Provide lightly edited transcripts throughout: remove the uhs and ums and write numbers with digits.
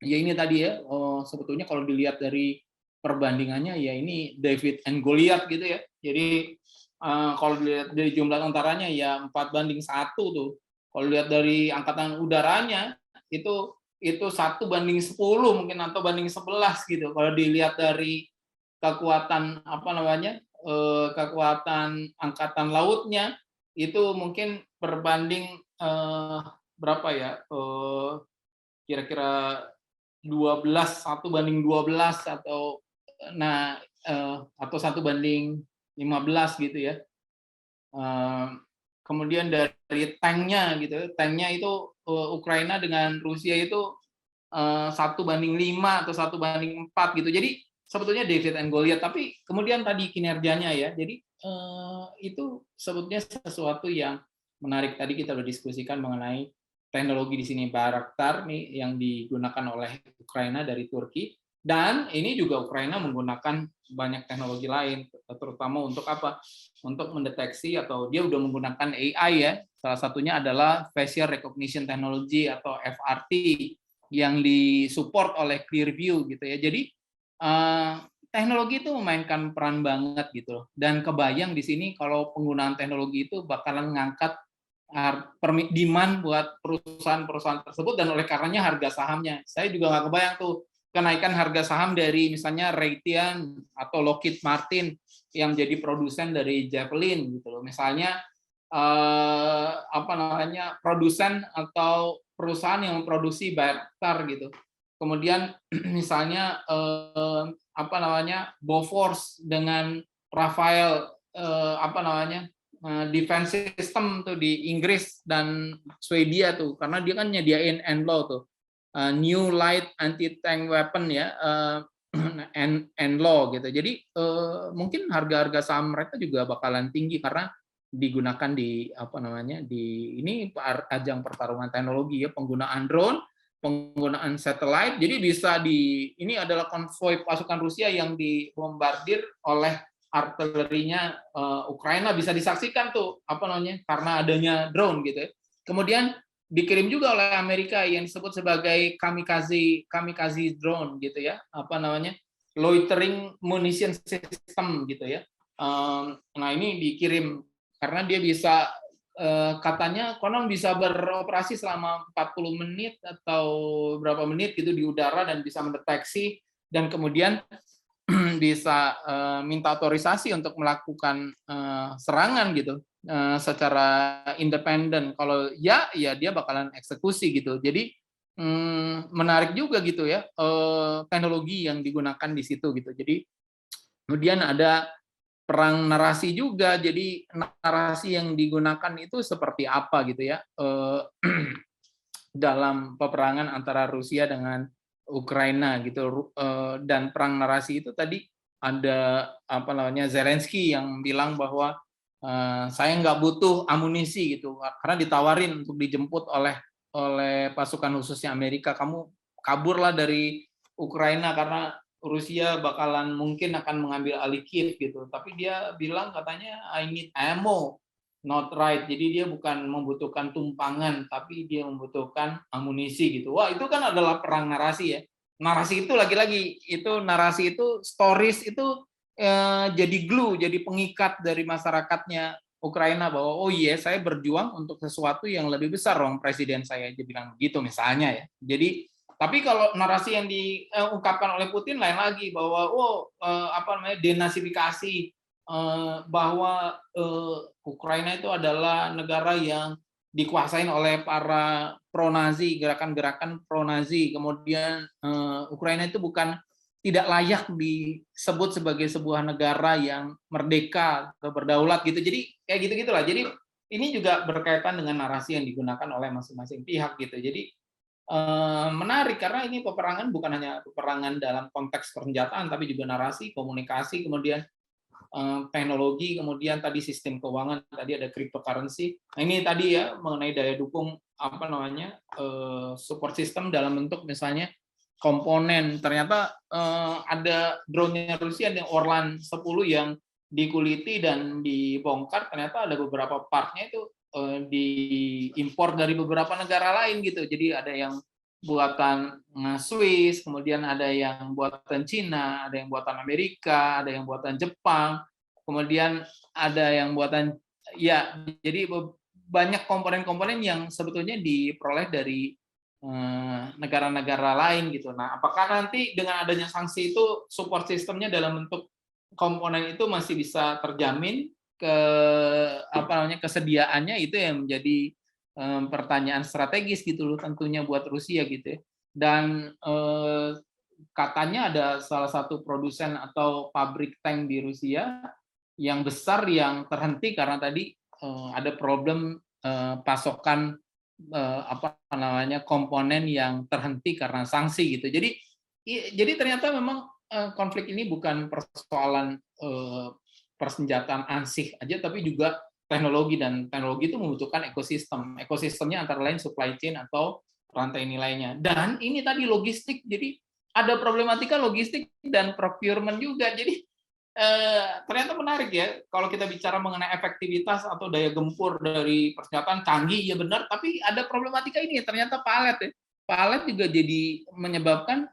ya ini tadi ya, sebetulnya kalau dilihat dari perbandingannya ya ini David and Goliath gitu ya. Jadi kalau dilihat dari jumlah tentaranya ya 4-1 tuh. Kalau lihat dari angkatan udaranya itu 1-10 mungkin atau banding 11 gitu. Kalau dilihat dari kekuatan apa namanya, kekuatan angkatan lautnya itu mungkin berbanding berapa ya, kira-kira 1 banding 12 atau atau 1-15 gitu ya. Kemudian dari tanknya gitu, tanknya itu Ukraina dengan Rusia itu 1-5 atau 1-4 gitu. Jadi sebetulnya David and Goliath, tapi kemudian tadi kinerjanya ya. Jadi itu sebetulnya sesuatu yang menarik. Tadi kita sudah diskusikan mengenai teknologi di sini Bayraktar nih yang digunakan oleh Ukraina dari Turki, dan ini juga Ukraina menggunakan banyak teknologi lain, terutama untuk apa? Untuk mendeteksi, atau dia udah menggunakan AI ya. Salah satunya adalah facial recognition technology atau FRT yang disupport oleh Clearview gitu ya. Jadi teknologi itu memainkan peran banget gitu loh. Dan kebayang di sini kalau penggunaan teknologi itu bakalan ngangkat demand buat perusahaan-perusahaan tersebut, dan oleh karenanya harga sahamnya. Saya juga nggak kebayang tuh kenaikan harga saham dari misalnya Raytheon atau Lockheed Martin yang jadi produsen dari Javelin gitu loh. Misalnya apa namanya, produsen atau perusahaan yang memproduksi Bayraktar gitu. Kemudian misalnya apa namanya, Bofors dengan Rafael apa namanya, defense system tuh di Inggris dan Swedia tuh, karena dia kan nyediain NLAW tuh, New Light Anti-Tank Weapon ya, NLAW gitu. Jadi mungkin harga-harga saham mereka juga bakalan tinggi karena digunakan di apa namanya, di ini ajang pertarungan teknologi ya, penggunaan drone, penggunaan satelit. Jadi bisa ini adalah konvoi pasukan Rusia yang dibombardir oleh artilerinya Ukraina, bisa disaksikan tuh apa namanya, karena adanya drone gitu ya. Kemudian dikirim juga oleh Amerika yang disebut sebagai kamikaze drone gitu ya, apa namanya, loitering munition system gitu ya. Nah ini dikirim karena dia bisa katanya konon bisa beroperasi selama 40 menit atau berapa menit gitu di udara dan bisa mendeteksi, dan kemudian bisa minta otorisasi untuk melakukan serangan gitu secara independen. Kalau ya dia bakalan eksekusi gitu. Jadi menarik juga gitu ya teknologi yang digunakan di situ gitu. Jadi kemudian ada perang narasi juga. Jadi narasi yang digunakan itu seperti apa gitu ya dalam peperangan antara Rusia dengan Ukraina gitu. Dan perang narasi itu tadi ada apa namanya, Zelensky yang bilang bahwa saya nggak butuh amunisi gitu, karena ditawarin untuk dijemput oleh pasukan khususnya Amerika, kamu kaburlah dari Ukraina karena Rusia bakalan mungkin akan mengambil alih Kiev gitu. Tapi dia bilang katanya I need ammo, not right. Jadi dia bukan membutuhkan tumpangan, tapi dia membutuhkan amunisi gitu. Wah, itu kan adalah perang narasi ya. Narasi itu lagi-lagi, itu narasi itu, stories itu jadi glue, jadi pengikat dari masyarakatnya Ukraina bahwa oh iya, saya berjuang untuk sesuatu yang lebih besar dong, presiden saya dia bilang begitu misalnya ya. Jadi tapi kalau narasi yang diungkapkan oleh Putin lain lagi, bahwa apa namanya, denasifikasi, bahwa Ukraina itu adalah negara yang dikuasain oleh para pro-Nazi, gerakan-gerakan pro-Nazi. Kemudian Ukraina itu tidak layak disebut sebagai sebuah negara yang merdeka atau berdaulat gitu. Jadi kayak gitu-gitulah. Jadi ini juga berkaitan dengan narasi yang digunakan oleh masing-masing pihak gitu. Jadi menarik karena ini peperangan bukan hanya peperangan dalam konteks persenjataan, tapi juga narasi, komunikasi, kemudian teknologi, kemudian tadi sistem keuangan, tadi ada cryptocurrency. Nah ini tadi ya mengenai daya dukung apa namanya, support system dalam bentuk misalnya komponen. Ternyata ada drone-nya Rusia yang Orlan 10 yang dikuliti dan dibongkar, ternyata ada beberapa part-nya itu diimpor dari beberapa negara lain gitu. Jadi ada yang buatan Swiss, kemudian ada yang buatan Cina, ada yang buatan Amerika, ada yang buatan Jepang, kemudian ada yang buatan, ya, jadi banyak komponen-komponen yang sebetulnya diperoleh dari negara-negara lain gitu. Nah, apakah nanti dengan adanya sanksi itu support sistemnya dalam bentuk komponen itu masih bisa terjamin, ke kesediaannya, itu yang menjadi pertanyaan strategis gitu loh tentunya buat Rusia gitu ya. Dan katanya ada salah satu produsen atau pabrik tank di Rusia yang besar yang terhenti karena tadi ada problem pasokan komponen yang terhenti karena sanksi gitu. Jadi ternyata memang konflik ini bukan persoalan persenjataan ansih aja, tapi juga teknologi, dan teknologi itu membutuhkan ekosistem. Ekosistemnya antara lain supply chain atau rantai nilainya. Dan ini tadi logistik, jadi ada problematika logistik dan procurement juga. Jadi ternyata menarik ya, kalau kita bicara mengenai efektivitas atau daya gempur dari persenjataan canggih, ya benar, tapi ada problematika ini ternyata palet ya. Palet juga jadi menyebabkan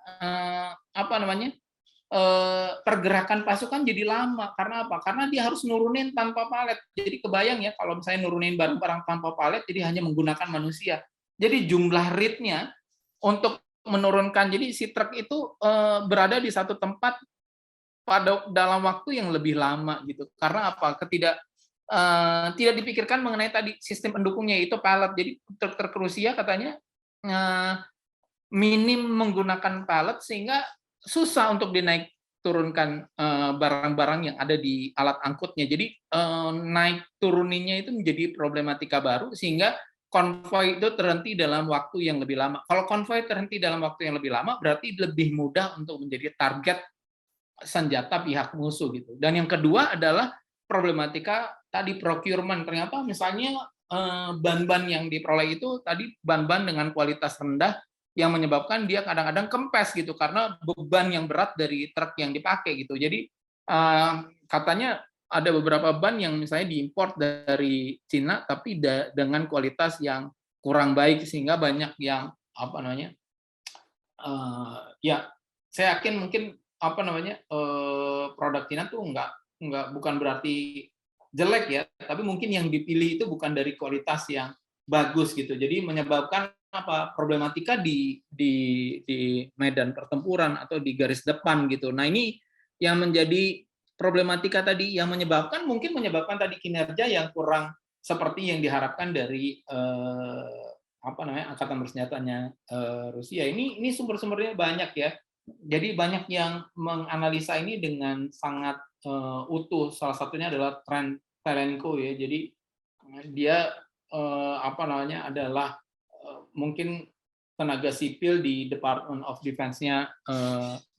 pergerakan pasukan jadi lama. Karena apa? Karena dia harus nurunin tanpa palet. Jadi kebayang ya kalau misalnya nurunin barang-barang tanpa palet, jadi hanya menggunakan manusia. Jadi jumlah read-nya untuk menurunkan, jadi si truk itu berada di satu tempat pada dalam waktu yang lebih lama gitu. Karena apa? Tidak dipikirkan mengenai tadi sistem pendukungnya itu palet. Jadi truk-truk Rusia katanya minim menggunakan palet sehingga susah untuk dinaik turunkan barang-barang yang ada di alat angkutnya. Jadi naik turuninnya itu menjadi problematika baru sehingga konvoi itu terhenti dalam waktu yang lebih lama. Kalau konvoi terhenti dalam waktu yang lebih lama berarti lebih mudah untuk menjadi target senjata pihak musuh gitu. Dan yang kedua adalah problematika tadi procurement. Ternyata misalnya ban-ban yang diperoleh itu tadi ban-ban dengan kualitas rendah yang menyebabkan dia kadang-kadang kempes gitu karena beban yang berat dari truk yang dipakai gitu. Jadi katanya ada beberapa ban yang misalnya diimpor dari Cina tapi dengan kualitas yang kurang baik sehingga banyak yang ya saya yakin mungkin produk Cina tuh bukan berarti jelek ya, tapi mungkin yang dipilih itu bukan dari kualitas yang bagus gitu. Jadi menyebabkan problematika di medan pertempuran atau di garis depan gitu. Nah, ini yang menjadi problematika tadi yang mungkin menyebabkan tadi kinerja yang kurang seperti yang diharapkan dari angkatan bersenjatanya Rusia. Ini sumber-sumbernya banyak ya. Jadi banyak yang menganalisa ini dengan sangat utuh. Salah satunya adalah Trent Telenko ya. Jadi dia adalah mungkin tenaga sipil di Department of Defense-nya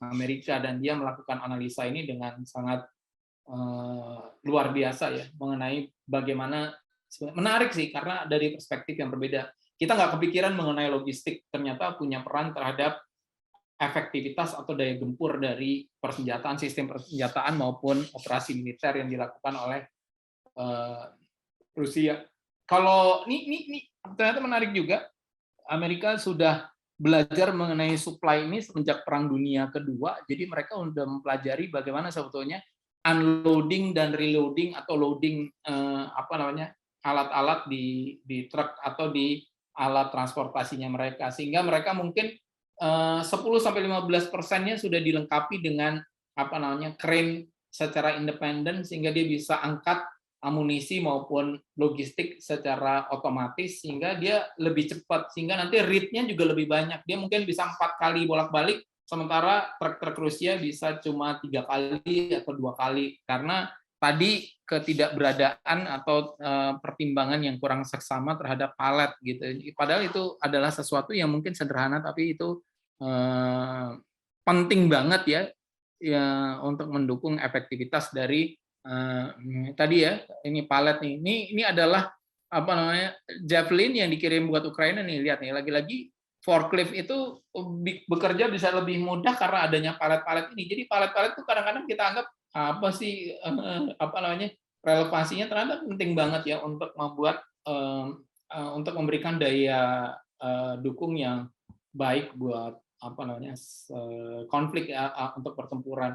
Amerika, dan dia melakukan analisa ini dengan sangat luar biasa ya mengenai bagaimana. Menarik sih karena dari perspektif yang berbeda. Kita nggak kepikiran mengenai logistik ternyata punya peran terhadap efektivitas atau daya gempur dari persenjataan, sistem persenjataan maupun operasi militer yang dilakukan oleh Rusia. Kalau ini ternyata menarik juga, Amerika sudah belajar mengenai supply ini semenjak Perang Dunia Kedua. Jadi mereka sudah mempelajari bagaimana sebetulnya unloading dan reloading atau loading alat-alat di truk atau di alat transportasinya mereka, sehingga mereka mungkin 10-15%-nya sudah dilengkapi dengan crane secara independen sehingga dia bisa angkat amunisi maupun logistik secara otomatis sehingga dia lebih cepat, sehingga nanti read-nya juga lebih banyak. Dia mungkin bisa 4 kali bolak-balik, sementara truk-truk Rusia bisa cuma 3 kali atau 2 kali karena tadi ketidakberadaan atau pertimbangan yang kurang seksama terhadap palet gitu. Padahal itu adalah sesuatu yang mungkin sederhana tapi itu penting banget ya untuk mendukung efektivitas dari tadi ya, ini palet nih. Ini adalah Javelin yang dikirim buat Ukraina nih. Lihat nih, lagi-lagi forklift itu bekerja bisa lebih mudah karena adanya palet-palet ini. Jadi palet-palet itu kadang-kadang kita anggap apa sih relevansinya, ternyata penting banget ya untuk membuat untuk memberikan daya dukung yang baik buat konflik ya, untuk pertempuran.